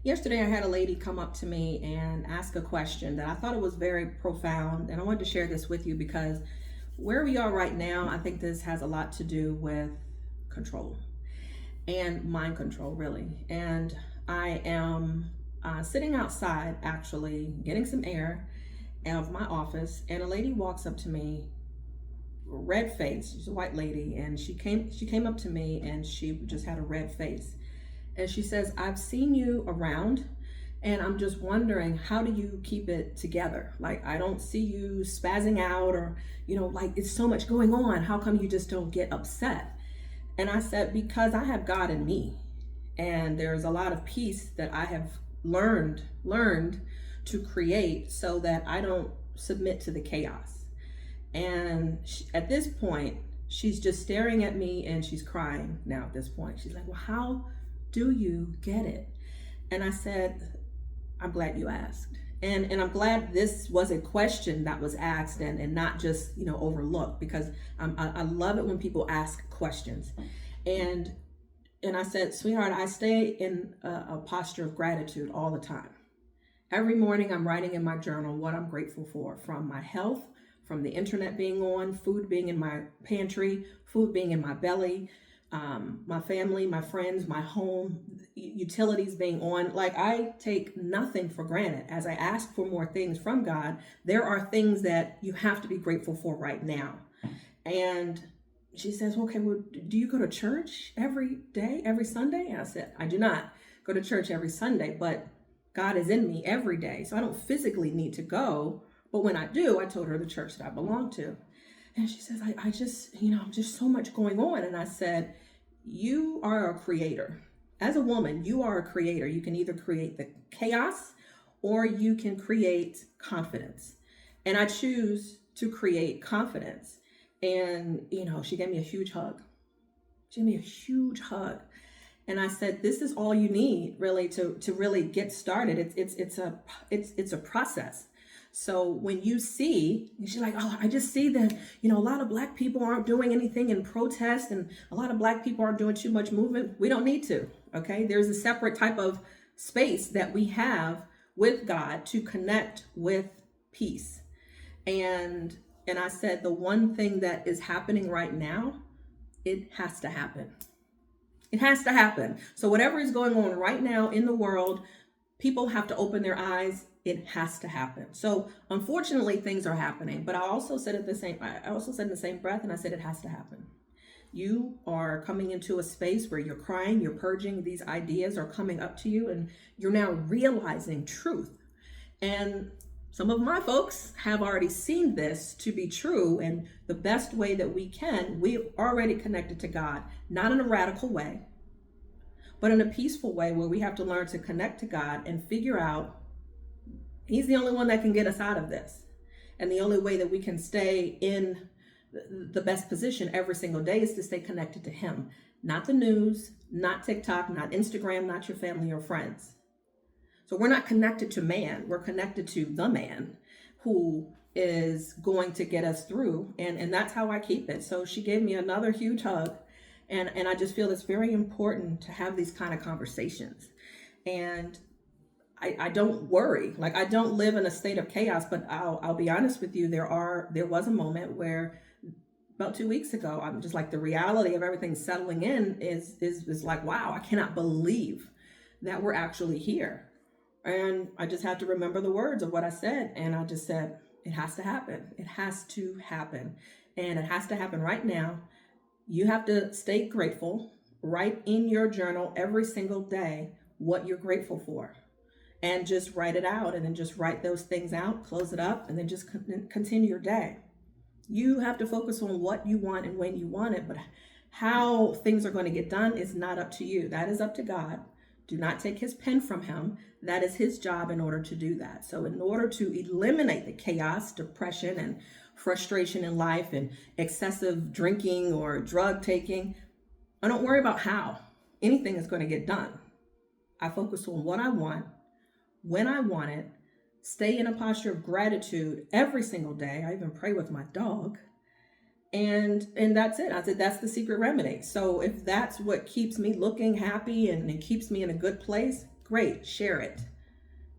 Yesterday, I had a lady come up to me and ask a question that I thought it was very profound, and I wanted to share this with you because where we are right now, I think this has a lot to do with control and mind control, really. And I am sitting outside, actually, getting some air of my office, and a lady walks up to me, red face. She's a white lady, and she came up to me, and she just had a red face, and she says, "I've seen you around, and I'm just wondering, how do you keep it together? Like, I don't see you spazzing out, or, like, it's so much going on. How come you just don't get upset?" And I said, "Because I have God in me, and there's a lot of peace that I have learned to create so that I don't submit to the chaos." And at this point, she's just staring at me, and she's crying now at this point. She's like, "Well, how do you get it?" And I said, "I'm glad you asked." And I'm glad this was a question that was asked, and not just, overlooked, because I love it when people ask questions. And and I said, "Sweetheart, I stay in a posture of gratitude all the time. Every morning I'm writing in my journal what I'm grateful for, from my health, from the internet being on, food being in my pantry, food being in my belly, my family, my friends, my home, utilities being on. Like, I take nothing for granted. As I ask for more things from God, there are things that you have to be grateful for right now." And she says, "Okay, well, do you go to church every day, every Sunday?" And I said, "I do not go to church every Sunday, but God is in me every day. So I don't physically need to go. But when I do," I told her the church that I belong to. And she says, I just, just so much going on." And I said, "You are a creator. As a woman, you are a creator. You can either create the chaos or you can create confidence. And I choose to create confidence." And, she gave me a huge hug. She gave me a huge hug. And I said, "This is all you need, really, to really get started. It's a process." So when you see, and she's like, "Oh, I just see that, a lot of Black people aren't doing anything in protest, and a lot of Black people aren't doing too much movement." We don't need to, okay? There's a separate type of space that we have with God to connect with peace. And I said, the one thing that is happening right now, it has to happen. It has to happen. So whatever is going on right now in the world, people have to open their eyes. It has to happen. So unfortunately, things are happening. But I also said in the same breath, and I said, it has to happen. You are coming into a space where you're crying, you're purging, these ideas are coming up to you, and you're now realizing truth. And some of my folks have already seen this to be true, and the best way that we've already connected to God, not in a radical way, but in a peaceful way, where we have to learn to connect to God and figure out He's the only one that can get us out of this. And the only way that we can stay in the best position every single day is to stay connected to Him, not the news, not TikTok, not Instagram, not your family or friends. So we're not connected to man. We're connected to the man who is going to get us through. And that's how I keep it. So she gave me another huge hug. And I just feel it's very important to have these kind of conversations. And I don't worry. Like, I don't live in a state of chaos, but I'll be honest with you. There was a moment where about 2 weeks ago, I'm just like, the reality of everything settling in is like, wow, I cannot believe that we're actually here. And I just had to remember the words of what I said. And I just said, it has to happen. It has to happen. And it has to happen right now. You have to stay grateful. Write in your journal every single day what you're grateful for. And just write it out. And then just write those things out, close it up, and then just continue your day. You have to focus on what you want and when you want it. But how things are going to get done is not up to you. That is up to God. Do not take His pen from Him. That is His job in order to do that. So in order to eliminate the chaos, depression, and frustration in life, and excessive drinking or drug taking, I don't worry about how anything is going to get done. I focus on what I want, when I want it, stay in a posture of gratitude every single day. I even pray with my dog. And that's it. I said, that's the secret remedy. So if that's what keeps me looking happy and keeps me in a good place, Great, share it.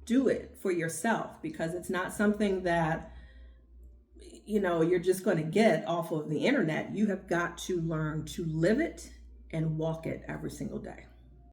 Do it for yourself, because it's not something that you're just going to get off of the internet. You have got to learn to live it and walk it every single day.